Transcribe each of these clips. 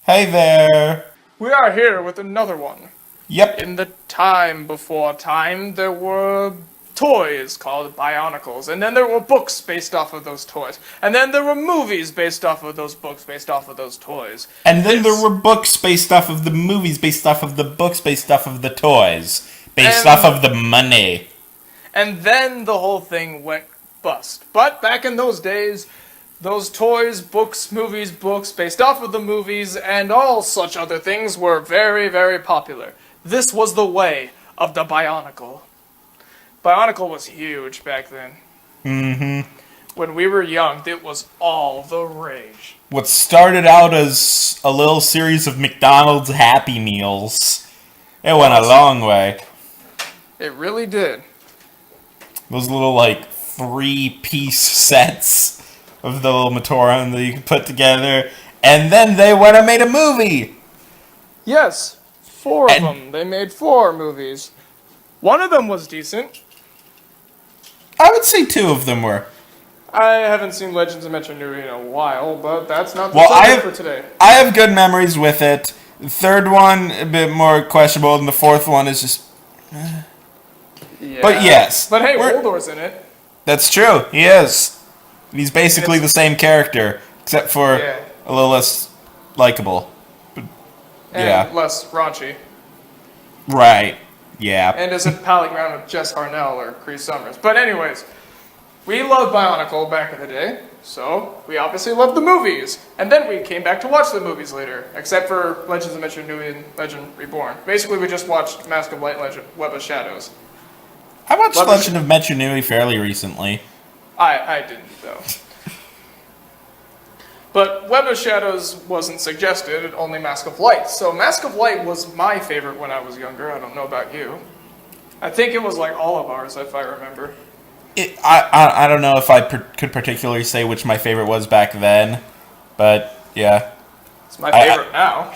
Hey there! We are here with another one. Yep. In the time before time, there were toys called Bionicles, and then there were books based off of those toys, and then there were movies based off of those books, based off of those toys. And then there This, were books based off of the movies, based off of the books, based off of the toys, based off and of the money. and then the whole thing went bust. But back in those days, those toys, books, movies, books based off of the movies, and all such other things were very, very popular. This was the way of the Bionicle. Bionicle was huge back then. Mm-hmm. When we were young, it was all the rage. What started out as a little series of McDonald's Happy Meals, it went a long way. It really did. Those little, like, 3-piece sets of the little Matoran that you could put together, and then they went and made a movie! Yes, four of them. They made 4 movies. One of them was decent. I would say 2 of them were. I haven't seen Legends of Metro Nui in a while, but that's not the Well, subject for today. I have good memories with it. The third one, a bit more questionable, and the fourth one is just... Yeah. But yes. But hey, Woldor's in it. That's true, he is. He's basically the same character, except for a little less likable. But, And less raunchy. Right. Yeah. And isn't palling around with Jess Harnell or Cree Summers. But anyways, we loved Bionicle back in the day, so we obviously loved the movies. And then we came back to watch the movies later, except for Legends of Metro Nui and Legend Reborn. Basically, we just watched Mask of Light and Legend Web of Shadows. I watched Legend of Metro Nui fairly recently. I didn't, though. But Web of Shadows wasn't suggested, only Mask of Light. So Mask of Light was my favorite when I was younger. I don't know about you. I think it was like all of ours, if I remember. I don't know if I could particularly say which my favorite was back then, but yeah. It's my favorite now.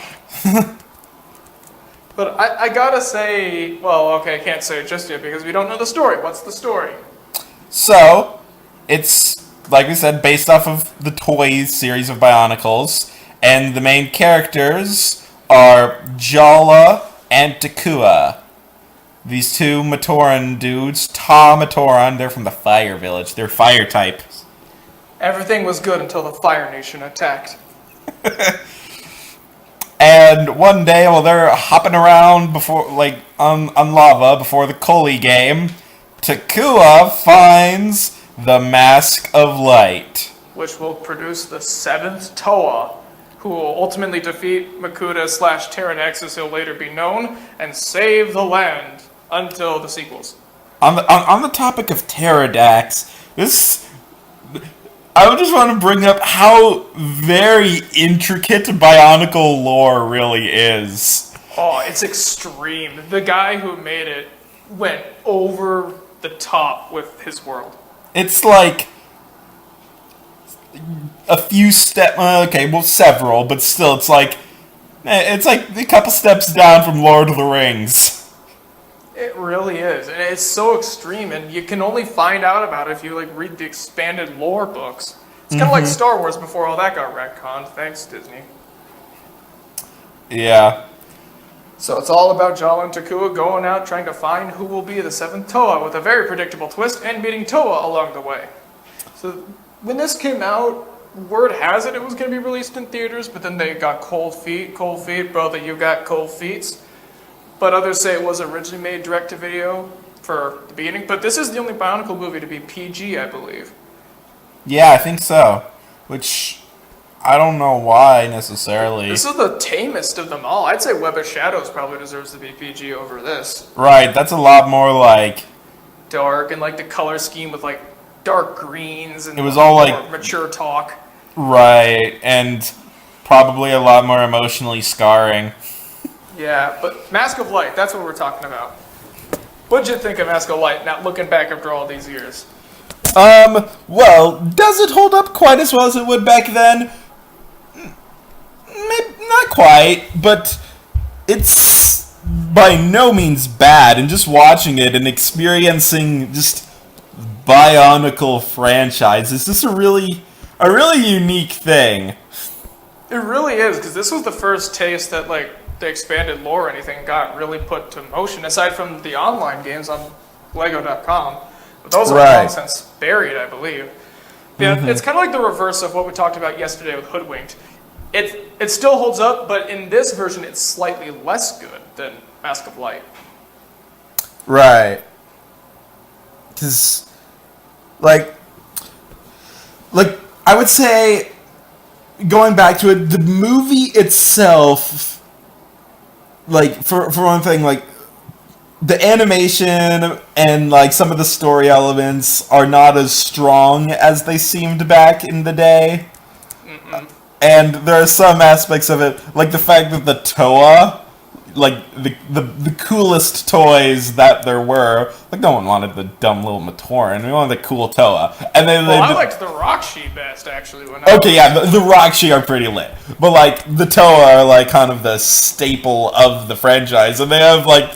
But I gotta say, well, okay, I can't say it just yet because we don't know the story. What's the story? So, it's, like we said, based off of the Toys series of Bionicles, and the main characters are Jala and Takua. These 2 Matoran dudes, Matoran, they're from the Fire Village. They're fire type. Everything was good until the Fire Nation attacked. And one day, while they're hopping around before, like, on lava before the Koli game, Takua finds the Mask of Light, Which will produce the 7th Toa, who will ultimately defeat Makuta / Tyrannex, as he'll later be known, and save the land until the sequels. On the topic of Pterodax, I just want to bring up how very intricate Bionicle lore really is. Oh, it's extreme. The guy who made it went over the top with his world. It's like a few several, but still, it's like a couple steps down from Lord of the Rings. It really is, and it's so extreme, and you can only find out about it if you like read the expanded lore books. It's kind of like Star Wars before all that got retconned. Thanks, Disney. Yeah. So it's all about Jala and Takua going out trying to find who will be the 7th Toa, with a very predictable twist, and meeting Toa along the way. So when this came out, word has it was going to be released in theaters, but then they got cold feet, brother, you got cold feet. But others say it was originally made direct-to-video for the beginning. But this is the only Bionicle movie to be PG, I believe. Yeah, I think so. Which, I don't know why, necessarily. This is the tamest of them all. I'd say Web of Shadows probably deserves to be PG over this. Right, that's a lot more like... Dark, and like the color scheme with like dark greens and it was all like mature talk. Right, and probably a lot more emotionally scarring. Yeah, but Mask of Light, that's what we're talking about. What'd you think of Mask of Light, now looking back after all these years? Well, does it hold up quite as well as it would back then? Maybe not quite, but it's by no means bad, and just watching it and experiencing just Bionicle franchise is just a really unique thing. It really is, because this was the first taste that, like, the expanded lore or anything got really put to motion, aside from the online games on Lego.com. But those are long since buried, I believe. Yeah, it's kind of like the reverse of what we talked about yesterday with Hoodwinked. It still holds up, but in this version, it's slightly less good than Mask of Light. Right. Because, like, I would say, going back to it, the movie itself, like, for one thing, like, the animation and, like, some of the story elements are not as strong as they seemed back in the day. And there are some aspects of it, like the fact that the Toa, like, the coolest toys that there were, like, no one wanted the dumb little Matoran, we wanted the cool Toa. And then I liked the Rockshi best, actually. The Rockshi are pretty lit. But, like, the Toa are, like, kind of the staple of the franchise, and they have, like,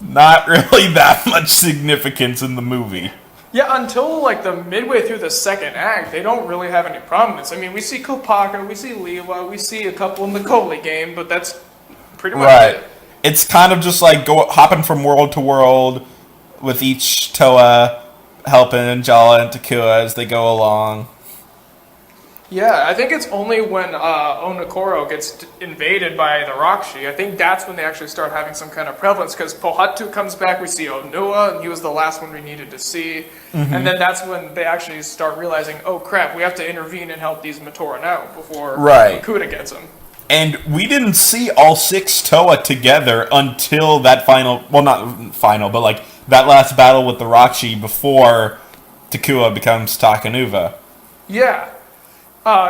not really that much significance in the movie. Yeah, until, like, the midway through the second act, they don't really have any prominence. I mean, we see Kopaka, we see Leela, we see a couple in the Coley game, but that's pretty much it. It's kind of just like hopping from world to world with each Toa helping Jala and Takua as they go along. Yeah, I think it's only when Onokoro gets invaded by the Rockshi, I think that's when they actually start having some kind of prevalence, because Pohatu comes back, we see Onua, and he was the last one we needed to see, and then that's when they actually start realizing, oh crap, we have to intervene and help these Matoran out before Makuta gets them. And we didn't see all 6 Toa together until that final, well, not final, but like that last battle with the Rockshi before Takua becomes Takanuva. Yeah.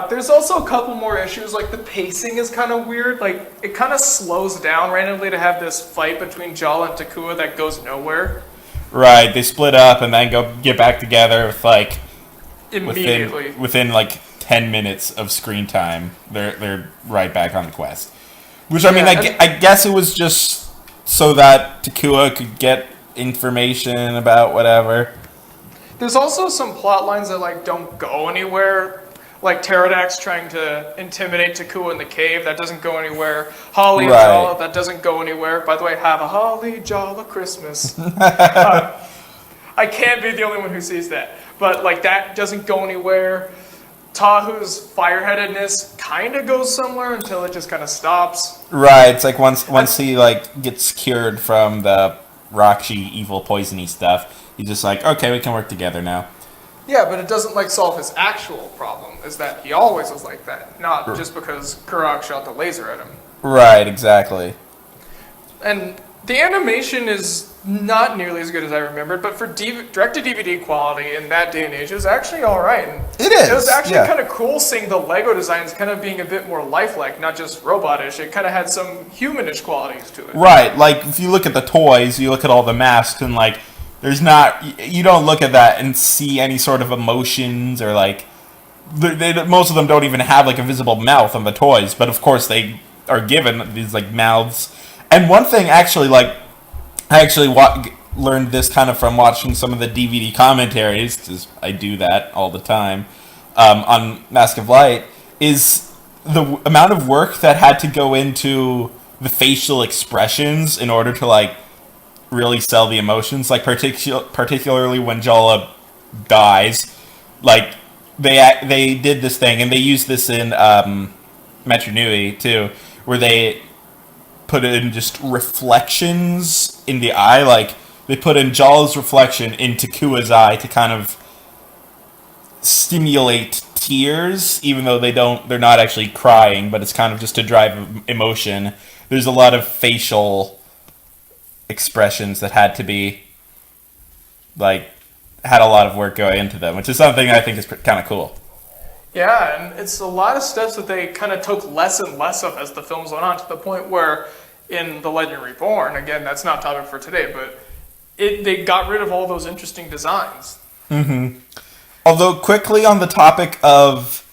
There's also a couple more issues, like the pacing is kind of weird, like it kind of slows down randomly to have this fight between Jala and Takua that goes nowhere. Right, they split up and then get back together with like immediately within like 10 minutes of screen time. They're right back on the quest. Which I mean, I guess it was just so that Takua could get information about whatever. There's also some plot lines that like don't go anywhere. Like Pterodax trying to intimidate Takua in the cave, that doesn't go anywhere. Holly and Jala, that doesn't go anywhere. By the way, have a Holly Jala Christmas. I can't be the only one who sees that. But like that doesn't go anywhere. Tahu's fireheadedness kind of goes somewhere until it just kind of stops. Right, it's like once he like gets cured from the Rockshi evil poisony stuff, he's just like, okay, we can work together now. Yeah, but it doesn't like solve his actual problem, is that he always was like that, not just because Kurak shot the laser at him. Right, exactly. And the animation is not nearly as good as I remembered, but for direct-to-DVD quality in that day and age, it was actually alright. It is. It was actually kind of cool seeing the Lego designs kind of being a bit more lifelike, not just robotish. It kind of had some humanish qualities to it. Right, like if you look at the toys, you look at all the masks, and like there's not, you don't look at that and see any sort of emotions or like, most of them don't even have like a visible mouth on the toys, but of course they are given these like mouths. And one thing actually, like, I actually learned this kind of from watching some of the DVD commentaries, because I do that all the time, on Mask of Light, is the amount of work that had to go into the facial expressions in order to like really sell the emotions, like particularly when Jala dies. Like they did this thing, and they used this in Metro Nui too, where they put in just reflections in the eye. Like they put in Jala's reflection in Takua's eye to kind of stimulate tears, even though they're not actually crying, but it's kind of just to drive emotion. There's a lot of facial expressions that had a lot of work going into them, which is something I think is kind of cool. Yeah, and it's a lot of steps that they kind of took less and less of as the films went on, to the point where in The Legend Reborn, again, that's not topic for today, but they got rid of all those interesting designs. Mm-hmm. Although, quickly on the topic of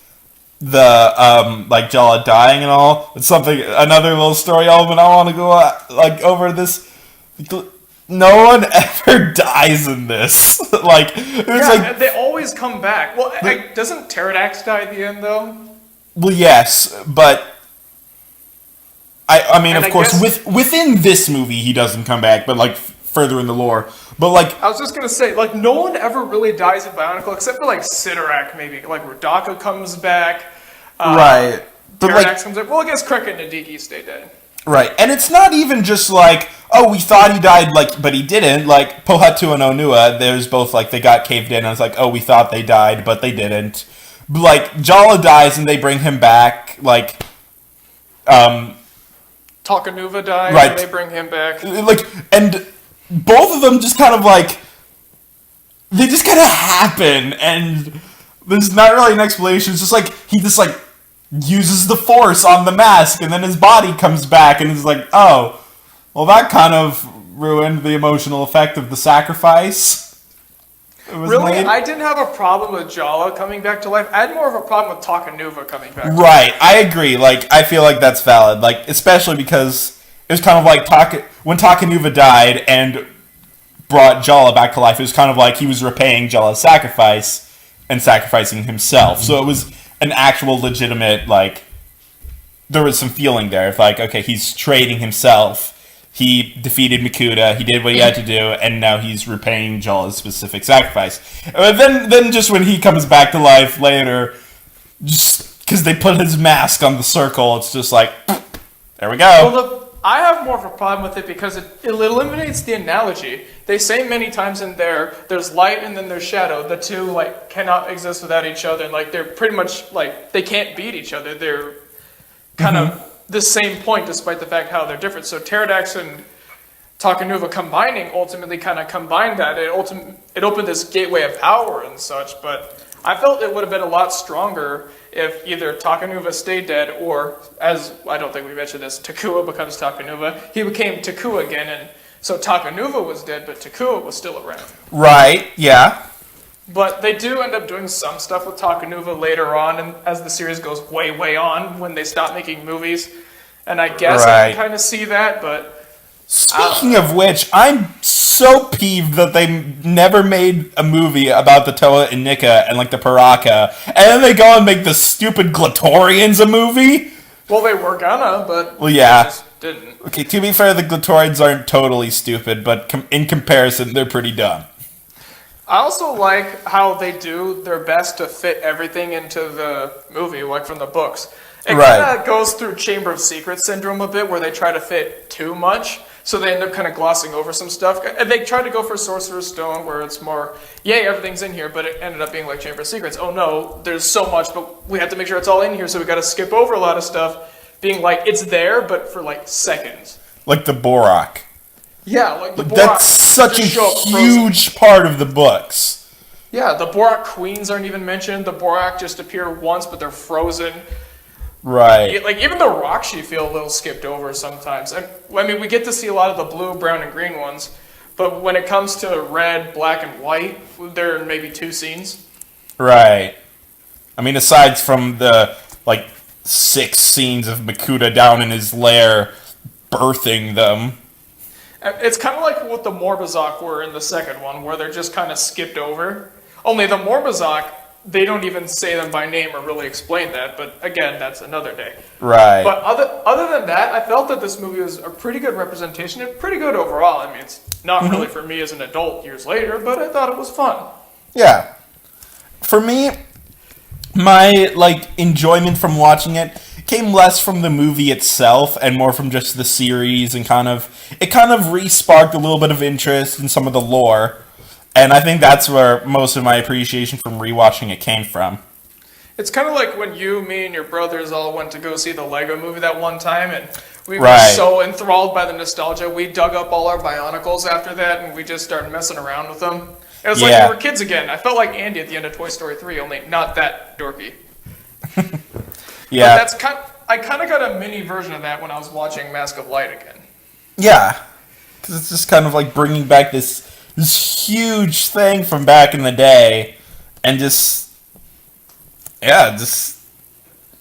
the like Jala dying and all, it's another little story element I want to go over this. No one ever dies in this. They always come back. Well, doesn't Pterodax die at the end, though? Well, yes, but I mean, And of I course, guess within this movie, he doesn't come back, but like further in the lore. But like, I was just gonna say, like, no one ever really dies in Bionicle except for like Sidorak, maybe. Like Radaka comes back, right, but like, Pterodax comes back. Well, I guess Cricket and Nadiki stay dead. right, and it's not even just like, oh, we thought he died, like, but he didn't. Like Pohatu and Onua, there's both like they got caved in, and it's like, oh, we thought they died, but they didn't. But, like Jala dies, and they bring him back, like, Takanuva dies, right, and they bring him back. like, and both of them just kind of like they just kind of happen, and there's not really an explanation. It's just like he just like uses the force on the mask, and then his body comes back, and it's like, oh, well, that kind of ruined the emotional effect of the sacrifice. It was Really, made. I didn't have a problem with Jala coming back to life. I had more of a problem with Takanuva coming back. Right, I agree. Like, I feel like that's valid. Like, especially because it was kind of like when Takanuva died and brought Jala back to life. It was kind of like he was repaying Jala's sacrifice and sacrificing himself. So it was an actual legitimate, like, there was some feeling there. It's like, okay, he's trading himself. He defeated Makuta. He did what he had to do, and now he's repaying Jala's specific sacrifice. Then just when he comes back to life later, just because they put his mask on the circle, it's just like, there we go. Well, I have more of a problem with it because it eliminates the analogy. They say many times in there's light and then there's shadow. The two like cannot exist without each other. And, like they're pretty much like they can't beat each other. They're kind of the same point, despite the fact how they're different. So Pterodax and Takanuva combining ultimately kind of combined that. It opened this gateway of power and such. But I felt it would have been a lot stronger if either Takanuva stayed dead or, as I don't think we mentioned this, Takua becomes Takanuva. He became Takua again, and so Takanuva was dead, but Takua was still around. Right, yeah. But they do end up doing some stuff with Takanuva later on, and as the series goes way, way on, when they stop making movies. And I guess I can kind of see that, but... Speaking of which, I'm so peeved that they never made a movie about the Toa and Nika and, like, the Paraka, and then they go and make the stupid Glatorians a movie? Well, they were gonna, but... Well, yeah. They just didn't. Okay, to be fair, the Glatorians aren't totally stupid, but in comparison, they're pretty dumb. I also like how they do their best to fit everything into the movie, like from the books. It kind of goes through Chamber of Secrets syndrome a bit, where they try to fit too much, so they end up kind of glossing over some stuff. And they tried to go for Sorcerer's Stone, where it's more, yay, everything's in here, but it ended up being like Chamber of Secrets. Oh no, there's so much, but we have to make sure it's all in here, so we got to skip over a lot of stuff, being like, it's there, but for like seconds. Like the Borak. Yeah, like the Borak. That's such a huge part of the books. Yeah, the Borak queens aren't even mentioned. The Borak just appear once, but they're frozen. Right. Like, even the rocks you feel a little skipped over sometimes. I mean, we get to see a lot of the blue, brown, and green ones, but when it comes to red, black, and white, there are maybe 2 scenes. Right. I mean, aside from the, like, 6 scenes of Makuta down in his lair birthing them. It's kind of like what the Morbazak were in the second one, where they're just kind of skipped over. Only the Morbazak, they don't even say them by name or really explain that, but again, that's another day. Right. But other than that, I felt that this movie was a pretty good representation and pretty good overall. I mean, it's not really for me as an adult years later, but I thought it was fun. Yeah. For me, my, like, enjoyment from watching it came less from the movie itself and more from just the series, and it kind of re-sparked a little bit of interest in some of the lore. And I think that's where most of my appreciation from rewatching it came from. It's kind of like when you, me, and your brothers all went to go see the Lego movie that one time, and we were so enthralled by the nostalgia, we dug up all our Bionicles after that, and we just started messing around with them. It was like we were kids again. I felt like Andy at the end of Toy Story 3, only not that dorky. Yeah. But I kind of got a mini version of that when I was watching Mask of Light again. Yeah. Because it's just kind of like bringing back this huge thing from back in the day, and just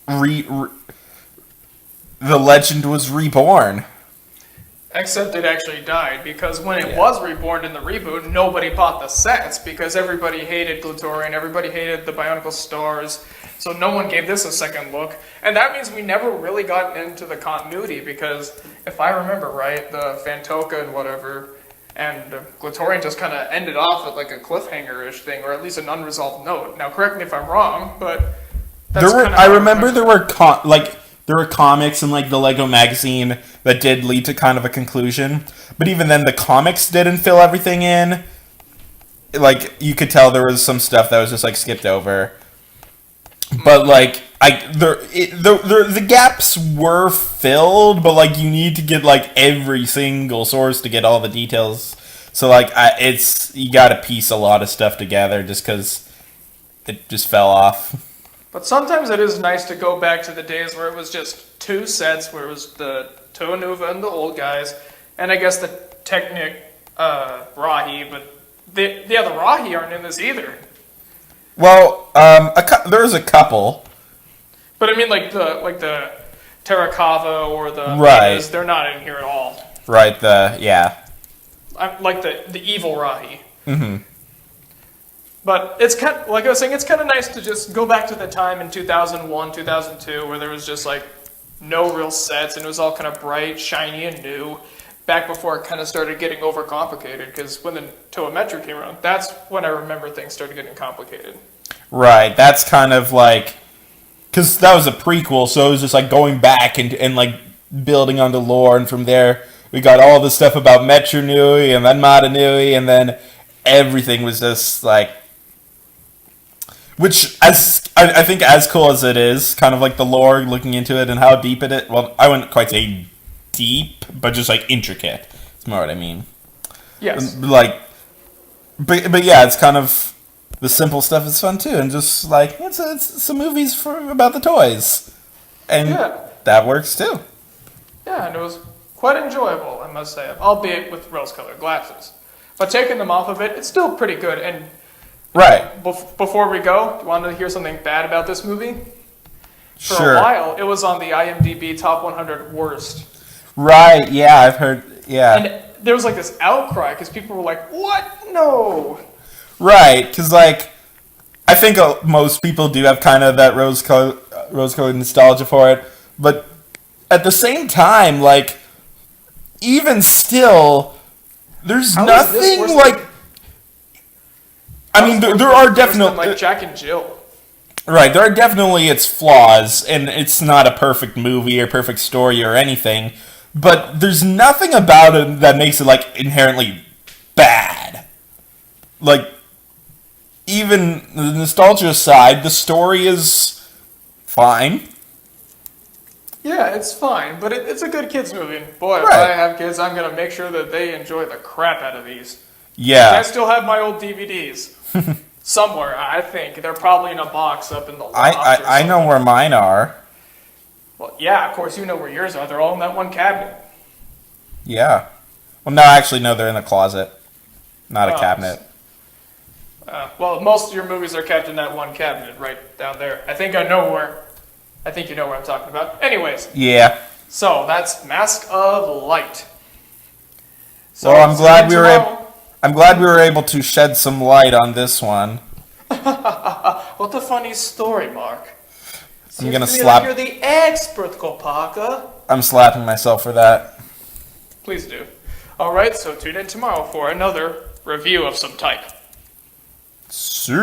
the legend was reborn. Except it actually died, because when it Yeah. was reborn in the reboot, nobody bought the sets because everybody hated Glutorian, everybody hated the Bionicle stars, so no one gave this a second look. And that means we never really got into the continuity, because if I remember right, the Fantoka and whatever, and Glutorian just kind of ended off at like a cliffhanger-ish thing, or at least an unresolved note. Now, correct me if I'm wrong, but that's There were. kinda I how remember there were there were comics in like the Lego magazine that did lead to kind of a conclusion, but even then the comics didn't fill everything in. Like you could tell there was some stuff that was just like skipped over. But like the gaps were filled, but like you need to get like every single source to get all the details. So like it's you got to piece a lot of stuff together just because it just fell off. But sometimes it is nice to go back to the days where it was just two sets, where it was the Toa Nuva and the old guys, and I guess the Technic Rahi, but the Rahi aren't in this either. Well, there's a couple. But I mean, like the Terrakava or the Right. Vedas, they're not in here at all. Right, yeah. Like the evil Rahi. Mm-hmm. But it's kind of, like I was saying, it's kind of nice to just go back to the time in 2001, 2002, where there was just like no real sets and it was all kind of bright, shiny, and new. Back before it kind of started getting overcomplicated, because when the Toa Metro came around, that's when I remember things started getting complicated. Right, that's kind of like because that was a prequel, so it was just like going back and like building on the lore, and from there we got all the stuff about Metro Nui and then Mata Nui, and then everything was just like. Which, I think, as cool as it is, kind of like the lore, looking into it and how deep it is. Well, I wouldn't quite say deep, but just like intricate. That's more what I mean. Yes. Like, but yeah, it's kind of the simple stuff is fun too, and just like it's some movies about the toys, and Yeah. that works too. Yeah, and it was quite enjoyable, I must say, albeit with rose-colored glasses. But taking them off of it, it's still pretty good. And Right. before we go, do you want to hear something bad about this movie? For Sure. a while, it was on the IMDb Top 100 Worst. Right. Yeah, I've heard. Yeah. And there was like this outcry because people were like, what? No. Right, because like I think most people do have kind of that rose-colored nostalgia for it, but at the same time, like even still, there's How is this nothing worse like. than- I mean, there are definitely like Jack and Jill. right. There are definitely its flaws, and it's not a perfect movie or perfect story or anything. But there's nothing about it that makes it like inherently bad. Like even the nostalgia aside, the story is fine. Yeah, it's fine, but it's a good kids movie. And boy, if Right. I have kids, I'm gonna make sure that they enjoy the crap out of these. I Yeah, still have my old DVDs somewhere. I think they're probably in a box up in the loft. or I know something. where mine are. Well, yeah, of course you know where yours are. They're all in that one cabinet. Yeah. Well, no, actually, no, they're in the closet, not a Oh, cabinet. Well, most of your movies are kept in that one cabinet right down there. I think I know where. I think you know what I'm talking about. Anyways, Yeah. so that's Mask of Light. So Well, I'm see glad you we were tomorrow. I'm glad we were able to shed some light on this one. What a funny story, Mark. I'm gonna Seems to me slap. like you're the expert, Kopaka. I'm slapping myself for that. Please do. All right, so tune in tomorrow for another review of some type. See you.